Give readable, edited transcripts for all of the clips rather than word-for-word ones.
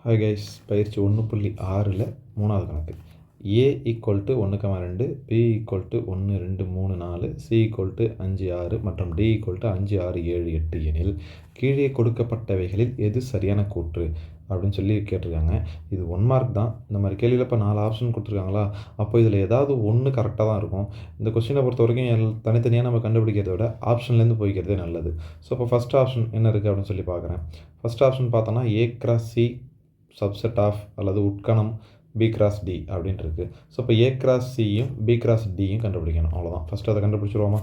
Hi guys, பயிற்சி 1.6ல் 3வது கணக்கு. A = 1,2, B = 1, 2, 3, 4, C = 5, 6 மற்றும் D = 5, 6, 7, 8 எனில் கீழே கொடுக்கப்பட்டவைகளில் எது சரியான கூற்று அப்படின்னு சொல்லி கேட்டிருக்காங்க. இது 1 மார்க் தான். இந்த மாதிரி கேள்வியில் இப்போ 4 ஆப்ஷன் கொடுத்துருக்காங்களா, அப்போ இதில் ஏதாவது ஒன்று கரெக்டாக தான் இருக்கும். இந்த கொஸ்டினை பொறுத்த வரைக்கும் தனித்தனியாக நம்ம கண்டுபிடிக்கிறத விட ஆப்ஷன்லேருந்து போய்க்கிறதே நல்லது. ஸோ இப்போ ஃபஸ்ட் ஆப்ஷன் என்ன இருக்குது அப்படின்னு சொல்லி பார்க்குறேன். ஃபஸ்ட் ஆப்ஷன் பார்த்தோன்னா A×C சப்செட் ஆஃப் அல்லது உட்கணம் B×D அப்படின்ட்டு இருக்குது. ஸோ இப்போ A×Cயும் B×Dயும் கண்டுபிடிக்கணும். அவ்வளோதான். ஃபஸ்ட்டு அதை கண்டுபிடிச்சிருவோமா?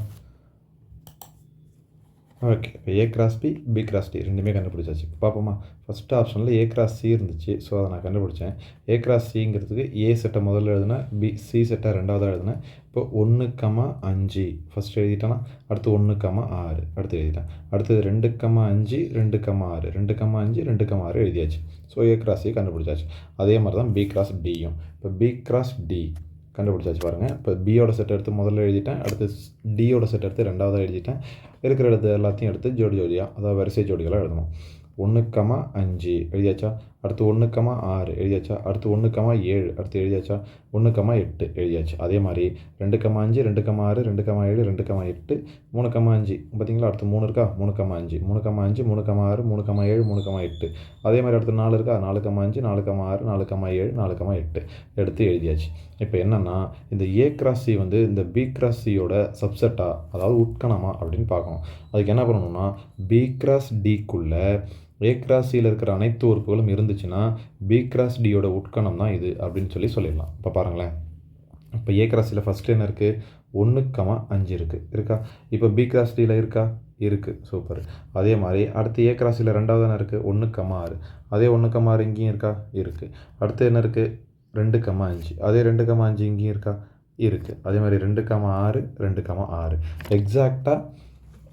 ஓகே, இப்போ A×B B×D ரெண்டுமே கண்டுபிடிச்சாச்சு. இப்போ பார்ப்போமா? ஃபஸ்ட்டு ஆப்ஷனில் A×C இருந்துச்சு. ஸோ அதை நான் கண்டுபிடிச்சேன். A×Cங்கிறதுக்கு A செட்டை முதல்ல எழுதுனேன், C செட்டை ரெண்டாவதாக எழுதுனேன். இப்போ 1,5 ஃபஸ்ட் எழுதிட்டேன்னா அடுத்து 1,6 அடுத்து எழுதிட்டேன். அடுத்தது 2,5 2,6 2,5 2,6 எழுதியாச்சு. ஸோ A×C கண்டுபிடிச்சாச்சு. அதே மாதிரி தான் B×Dயும். இப்போ B×D கண்டுபிடிச்சாச்சு பாருங்கள். இப்போ பியோட செட் எடுத்து முதல்ல எழுதிட்டேன், அடுத்து டியோட செட் எடுத்து ரெண்டாவதாக எழுதிட்டேன். இருக்கிற இடத்து எல்லாத்தையும் எடுத்து ஜோடி ஜோடியாக, அதாவது வரிசை ஜோடிகளாக எழுதணும். 1,5 எழுதியாச்சா, அடுத்து 1,6 எழுதியாச்சா, அடுத்து 1,7 அடுத்து எழுதியாச்சா, 1,8 எழுதியாச்சு. அதே மாதிரி 2,5 2,6 2,7 2,8 3,5 பார்த்தீங்களா, அடுத்து 3 இருக்கா, 3,5 3,5 3,6 3,7 3,8. அதே மாதிரி அடுத்து 4 இருக்கா, 4,5 4,6 4,7 4,8 எடுத்து எழுதியாச்சு. இப்போ என்னென்னா இந்த A×C வந்து இந்த B×Cயோட சப்செட்டா, அதாவது உட்கணமா அப்படின்னு பார்க்கணும். அதுக்கு என்ன பண்ணணும்னா B×Dக்குள்ளே A×Cயில் இருக்கிற அனைத்து உறுப்புகளும் இருந்துச்சுன்னா B×Dயோட உட்கணம் தான் இது அப்படின்னு சொல்லிடலாம். இப்போ பாருங்களேன், இப்போ A×Cயில் ஃபஸ்ட்டு என்ன இருக்குது, 1,5 இருக்கா. இப்போ B×Dயில் இருக்கா, இருக்குது. சூப்பர். அதே மாதிரி அடுத்து A×Cயில் ரெண்டாவது என்ன இருக்குது, 1,6. அதே 1,6 இங்கேயும் இருக்கா, இருக்குது. அடுத்து என்ன இருக்குது, 2,5. அதே 2,5 இங்கேயும் இருக்கா, இருக்குது. அதே மாதிரி 2,6 2,6 எக்ஸாக்டாக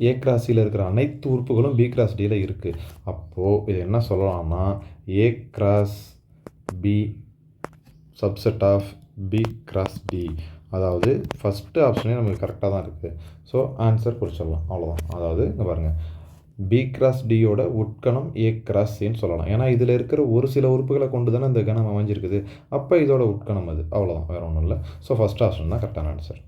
A×Cயில் இருக்கிற அனைத்து உறுப்புகளும் B×Dயில் இருக்குது. அப்போது இது என்ன சொல்லலாம்னா A×B சப்செட் ஆஃப் B×D. அதாவது ஃபஸ்ட்டு ஆப்ஷனே நமக்கு கரெக்டாக தான் இருக்குது. ஸோ ஆன்சர் குறிச்சிடலாம். அவ்வளோதான். அதாவது இங்கே பாருங்கள், B×Dயோட உட்கணம் A×Cன்னு சொல்லலாம். ஏன்னா இதில் இருக்கிற ஒரு சில உறுப்புகளை கொண்டு தானே இந்த கணம் அமைஞ்சிருக்குது. அப்போ இதோட உட்கணம் அது. அவ்வளோதான், வேறு ஒன்றும் இல்லை. ஸோ ஃபஸ்ட் ஆப்ஷன் தான் கரெக்டான ஆன்சர்.